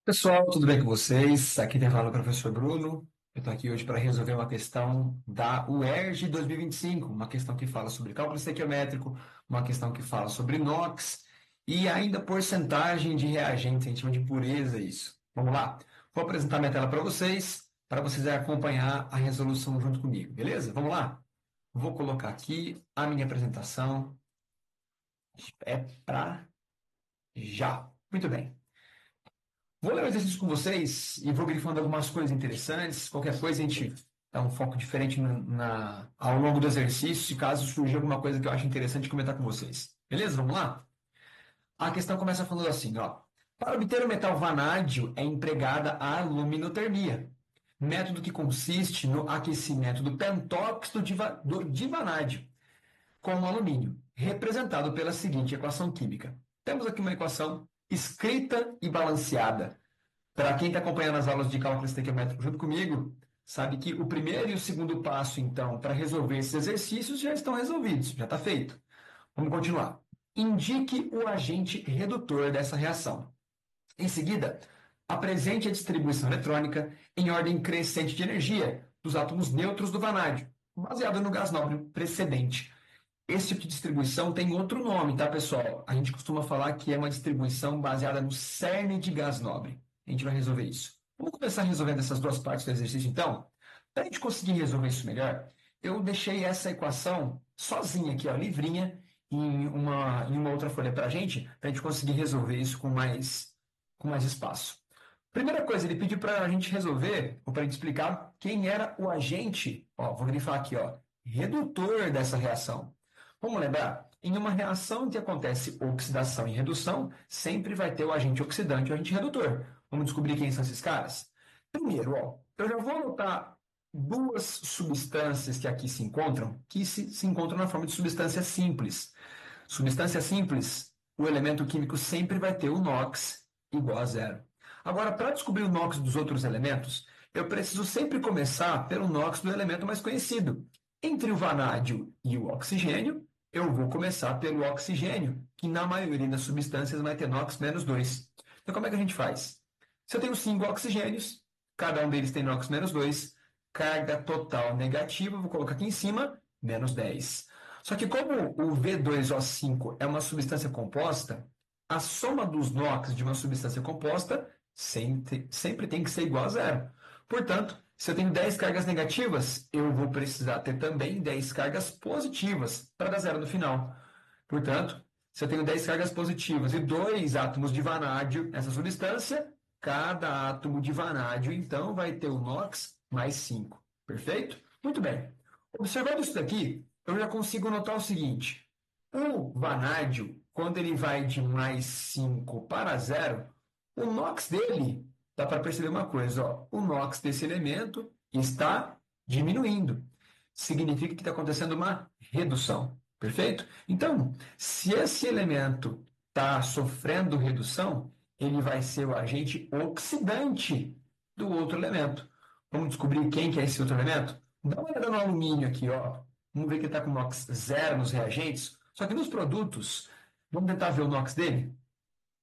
Pessoal, tudo bem com vocês? Aqui tem falando o professor Bruno. Eu estou aqui hoje para resolver uma questão da UERJ 2025, uma questão que fala sobre cálculo estequiométrico, uma questão que fala sobre NOx e ainda porcentagem de reagentes, a gente chama de pureza isso. Vamos lá? Vou apresentar minha tela para vocês acompanhar a resolução junto comigo, beleza? Vamos lá? Vou colocar aqui a minha apresentação. É para já. Muito bem. Vou ler o exercício com vocês e vou grifando algumas coisas interessantes. Qualquer coisa a gente dá um foco diferente ao longo do exercício, se caso surgir alguma coisa que eu acho interessante comentar com vocês. Beleza? Vamos lá? A questão começa falando assim, ó. Para obter o metal vanádio é empregada a luminotermia, método que consiste no aquecimento do pentóxido de vanádio com o alumínio, representado pela seguinte equação química. Temos aqui uma equação escrita e balanceada. Para quem está acompanhando as aulas de cálculo estequiométrico junto comigo, sabe que o primeiro e o segundo passo, então, para resolver esses exercícios já estão resolvidos, já está feito. Vamos continuar. Indique o agente redutor dessa reação. Em seguida, apresente a distribuição eletrônica em ordem crescente de energia dos átomos neutros do vanádio, baseado no gás nobre precedente. Esse tipo de distribuição tem outro nome, tá, pessoal? A gente costuma falar que é uma distribuição baseada no cerne de gás nobre. A gente vai resolver isso. Vamos começar resolvendo essas duas partes do exercício, então? Para a gente conseguir resolver isso melhor, eu deixei essa equação sozinha aqui, ó, livrinha, em uma outra folha para a gente conseguir resolver isso com mais espaço. Primeira coisa, ele pediu para a gente resolver, ou para a gente explicar quem era o agente, ó, vou grifar aqui, ó, redutor dessa reação. Vamos lembrar? Em uma reação que acontece oxidação e redução, sempre vai ter o agente oxidante e o agente redutor. Vamos descobrir quem são esses caras? Primeiro, ó, eu já vou anotar duas substâncias que aqui se encontram, que se encontram na forma de substância simples. Substância simples, o elemento químico sempre vai ter o NOx igual a zero. Agora, para descobrir o NOx dos outros elementos, eu preciso sempre começar pelo NOx do elemento mais conhecido. Entre o vanádio e o oxigênio, eu vou começar pelo oxigênio, que na maioria das substâncias vai ter NOx menos 2. Então, como é que a gente faz? Se eu tenho 5 oxigênios, cada um deles tem NOx menos 2, carga total negativa, vou colocar aqui em cima, menos 10. Só que como o V2O5 é uma substância composta, a soma dos NOx de uma substância composta sempre tem que ser igual a zero. Portanto, se eu tenho 10 cargas negativas, eu vou precisar ter também 10 cargas positivas para dar zero no final. Portanto, se eu tenho 10 cargas positivas e 2 átomos de vanádio nessa substância, cada átomo de vanádio, então, vai ter o NOx mais 5. Perfeito? Muito bem. Observando isso daqui, eu já consigo notar o seguinte. O vanádio, quando ele vai de mais 5 para zero, o NOx dele, dá para perceber uma coisa, ó, o NOx desse elemento está diminuindo. Significa que está acontecendo uma redução. Perfeito? Então, se esse elemento está sofrendo redução, ele vai ser o agente oxidante do outro elemento. Vamos descobrir quem que é esse outro elemento? Dá uma olhada no alumínio aqui, ó. Vamos ver que ele está com NOx zero nos reagentes. Só que nos produtos, vamos tentar ver o NOx dele?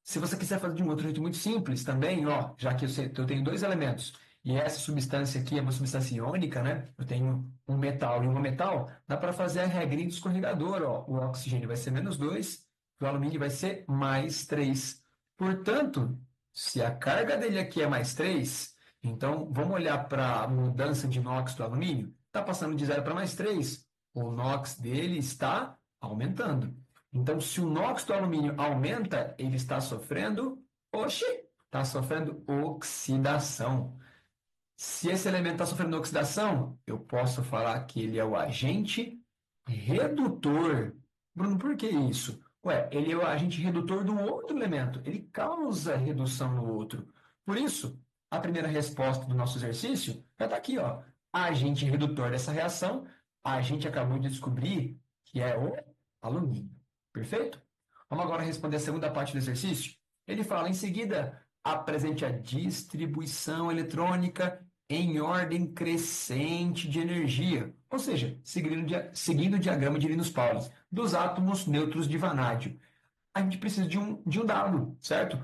Se você quiser fazer de um outro jeito muito simples também, ó, já que eu tenho dois elementos, e essa substância aqui é uma substância iônica, né? Eu tenho um metal e um metal, dá para fazer a regrinha do escorregador, ó. O oxigênio vai ser menos 2, o alumínio vai ser mais 3. Portanto, se a carga dele aqui é mais 3, então vamos olhar para a mudança de NOx do alumínio. Está passando de zero para mais 3. O NOx dele está aumentando. Então, se o NOx do alumínio aumenta, ele está sofrendo, oxe, está sofrendo oxidação. Se esse elemento está sofrendo oxidação, eu posso falar que ele é o agente redutor. Bruno, por que isso? Ué, ele é o agente redutor do outro elemento. Ele causa redução no outro. Por isso, a primeira resposta do nosso exercício já está aqui, ó. Agente redutor dessa reação, a gente acabou de descobrir que é o alumínio. Perfeito? Vamos agora responder a segunda parte do exercício. Ele fala, em seguida, apresente a distribuição eletrônica em ordem crescente de energia, ou seja, seguindo o diagrama de Linus-Pauling, dos átomos neutros de vanádio. A gente precisa de um dado, certo?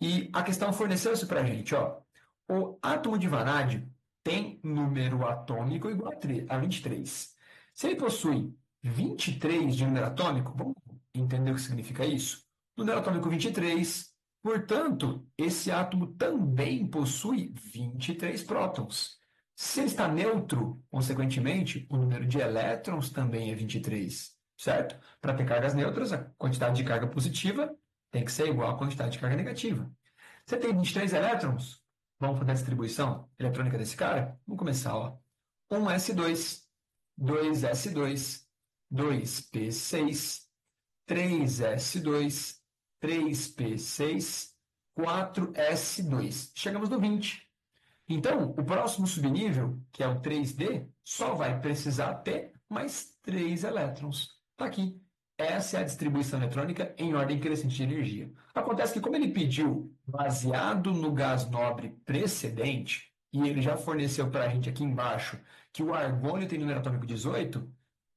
E a questão forneceu isso para a gente, ó. O átomo de vanádio tem número atômico igual a 23. Se ele possui 23 de número atômico, vamos entender o que significa isso? Número atômico 23, portanto, esse átomo também possui 23 prótons. Se ele está neutro, consequentemente, o número de elétrons também é 23, certo? Para ter cargas neutras, a quantidade de carga positiva tem que ser igual à quantidade de carga negativa. Você tem 23 elétrons? Vamos fazer a distribuição eletrônica desse cara? Vamos começar, ó. 1s2, 2s2, 2p6, 3s2, 3p6, 4s2. Chegamos no 20. Então, o próximo subnível, que é o 3D, só vai precisar ter mais 3 elétrons. Está aqui. Essa é a distribuição eletrônica em ordem crescente de energia. Acontece que, como ele pediu baseado no gás nobre precedente, e ele já forneceu para a gente aqui embaixo que o argônio tem número atômico 18,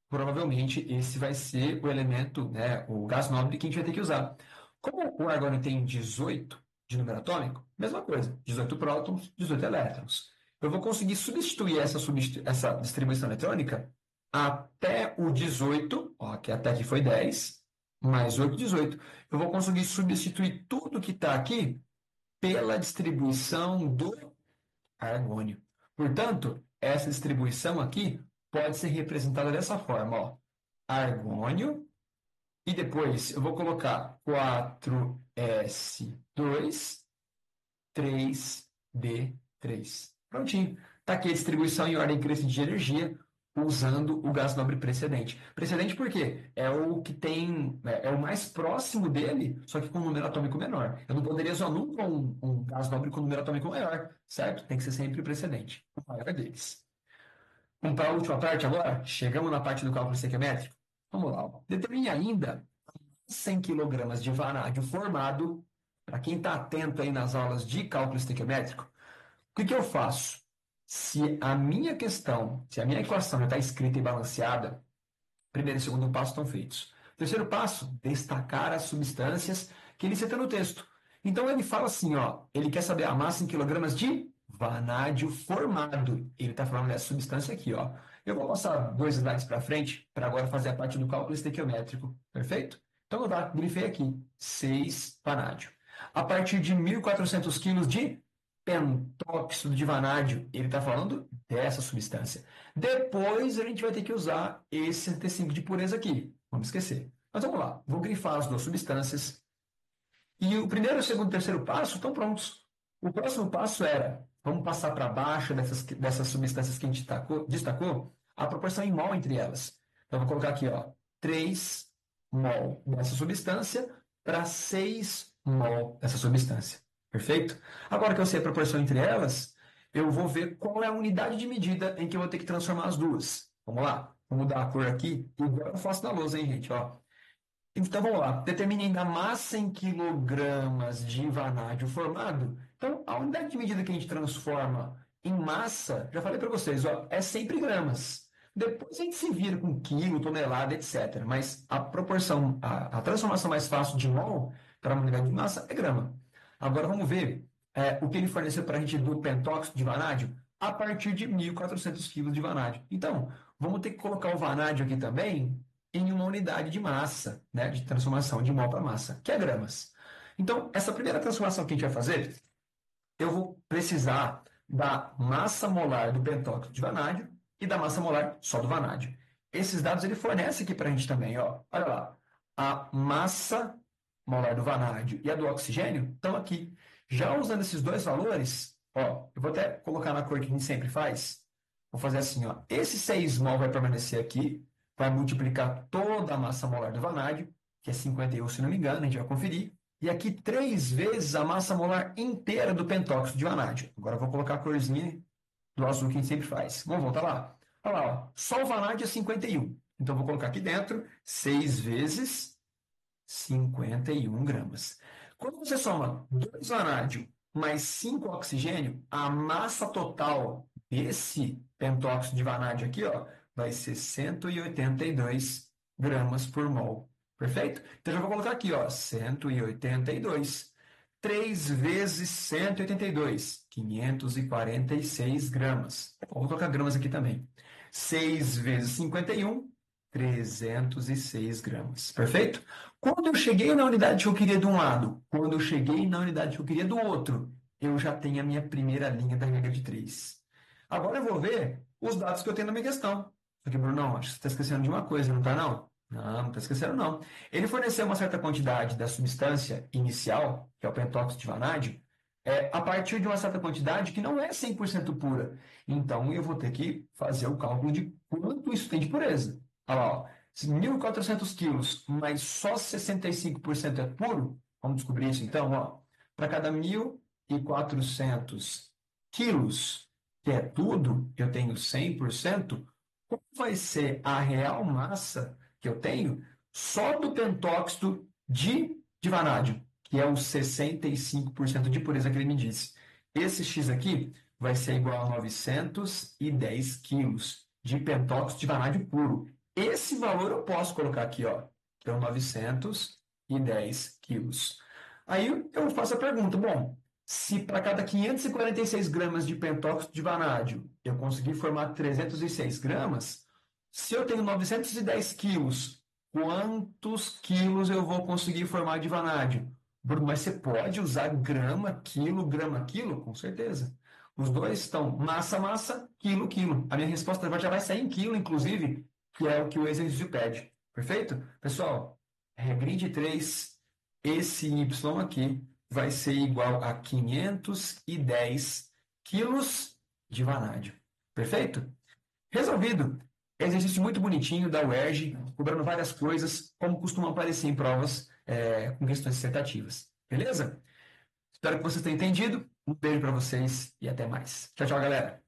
provavelmente esse vai ser o elemento, né, o gás nobre que a gente vai ter que usar. Como o argônio tem 18 de número atômico, mesma coisa, 18 prótons, 18 elétrons. Eu vou conseguir substituir essa distribuição eletrônica até o 18, ó, que até aqui foi 10, mais 8, 18. Eu vou conseguir substituir tudo que está aqui pela distribuição do argônio. Portanto, essa distribuição aqui pode ser representada dessa forma, ó. Argônio, e depois eu vou colocar 4s2, 3d3. Prontinho. Está aqui a distribuição em ordem crescente de energia, usando o gás nobre precedente. Precedente por quê? É o que tem, é o mais próximo dele, só que com um número atômico menor. Eu não poderia usar nunca um gás nobre com um número atômico maior, certo? Tem que ser sempre o precedente, o maior deles. Vamos para a última parte agora? Chegamos na parte do cálculo estequiométrico. Vamos lá. Ó. Determine ainda 100 kg de vanádio formado. Para quem está atento aí nas aulas de cálculo estequiométrico, o que eu faço? Se a minha questão, se a minha equação já está escrita e balanceada, primeiro e segundo passo estão feitos. Terceiro passo, destacar as substâncias que ele cita no texto. Então ele fala assim, ó, ele quer saber a massa em quilogramas de vanádio formado. Ele está falando dessa substância aqui, ó. Eu vou passar 2 slides para frente para agora fazer a parte do cálculo estequiométrico, perfeito? Então eu grifei aqui, 6 vanádio. A partir de 1.400 quilos de pentóxido de vanádio, ele está falando dessa substância. Depois a gente vai ter que usar esse 65 de pureza aqui. Vamos esquecer. Mas vamos lá. Vou grifar as duas substâncias. E o primeiro, o segundo e o terceiro passo estão prontos. O próximo passo era, vamos passar para baixo dessas substâncias que a gente destacou, a proporção em mol entre elas. Então, eu vou colocar aqui, ó, 3 mol dessa substância para 6 mol dessa substância. Perfeito? Agora que eu sei a proporção entre elas, eu vou ver qual é a unidade de medida em que eu vou ter que transformar as duas. Vamos lá? Vou mudar a cor aqui. E agora eu faço na lousa, hein, gente? Ó. Então vamos lá. Determine a massa em quilogramas de vanádio formado. Então, a unidade de medida que a gente transforma em massa, já falei para vocês, ó, é sempre gramas. Depois a gente se vira com quilo, tonelada, etc. Mas a proporção, a transformação mais fácil de mol para uma unidade de massa é grama. Agora vamos ver o que ele forneceu para a gente do pentóxido de vanádio a partir de 1.400 quilos de vanádio. Então, vamos ter que colocar o vanádio aqui também em uma unidade de massa, né, de transformação de mol para massa, que é gramas. Então, essa primeira transformação que a gente vai fazer, eu vou precisar da massa molar do pentóxido de vanádio e da massa molar só do vanádio. Esses dados ele fornece aqui para a gente também. Ó. Olha lá, a massa molar do vanádio e a do oxigênio estão aqui. Já usando esses dois valores, ó, eu vou até colocar na cor que a gente sempre faz. Vou fazer assim, ó, esse 6 mol vai permanecer aqui, vai multiplicar toda a massa molar do vanádio, que é 51, se não me engano, a gente vai conferir. E aqui 3 vezes a massa molar inteira do pentóxido de vanádio. Agora eu vou colocar a corzinha do azul que a gente sempre faz. Vamos voltar lá? Olha lá, ó. Só o vanádio é 51. Então eu vou colocar aqui dentro 6 vezes 51 gramas. Quando você soma 2 vanádio mais 5 oxigênio, a massa total desse pentóxido de vanádio aqui, ó, vai ser 182 gramas por mol. Perfeito? Então, eu já vou colocar aqui, ó, 182. 3 vezes 182, 546 gramas. Vou colocar gramas aqui também. 6 vezes 51, 306 gramas. Perfeito? Quando eu cheguei na unidade que eu queria de um lado, quando eu cheguei na unidade que eu queria do outro, eu já tenho a minha primeira linha da regra de 3. Agora eu vou ver os dados que eu tenho na minha questão. Só que, Bruno, acho que você está esquecendo de uma coisa, não está, não? Não está esquecendo, não. Ele forneceu uma certa quantidade da substância inicial, que é o pentóxido de vanádio, a partir de uma certa quantidade que não é 100% pura. Então, eu vou ter que fazer o cálculo de quanto isso tem de pureza. Olha lá, ó, 1.400 quilos, mas só 65% é puro, vamos descobrir isso então, ó. Para cada 1.400 quilos, que é tudo, eu tenho 100%, qual vai ser a real massa que eu tenho só do pentóxido de vanádio, que é os 65% de pureza que ele me disse. Esse X aqui vai ser igual a 910 quilos de pentóxido de vanádio puro. Esse valor eu posso colocar aqui, ó, que é 910 quilos. Aí eu faço a pergunta, bom, se para cada 546 gramas de pentóxido de vanádio eu conseguir formar 306 gramas, se eu tenho 910 quilos, quantos quilos eu vou conseguir formar de vanádio? Bruno, mas você pode usar grama, quilo? Com certeza. Os dois estão massa, massa, quilo, quilo. A minha resposta já vai sair em quilo, inclusive, que é o que o exercício pede. Perfeito? Pessoal, regrinha de 3, esse Y aqui vai ser igual a 510 quilos de vanádio. Perfeito? Resolvido. Exercício muito bonitinho da UERJ, cobrando várias coisas, como costuma aparecer em provas com questões dissertativas. Beleza? Espero que vocês tenham entendido. Um beijo para vocês e até mais. Tchau, tchau, galera.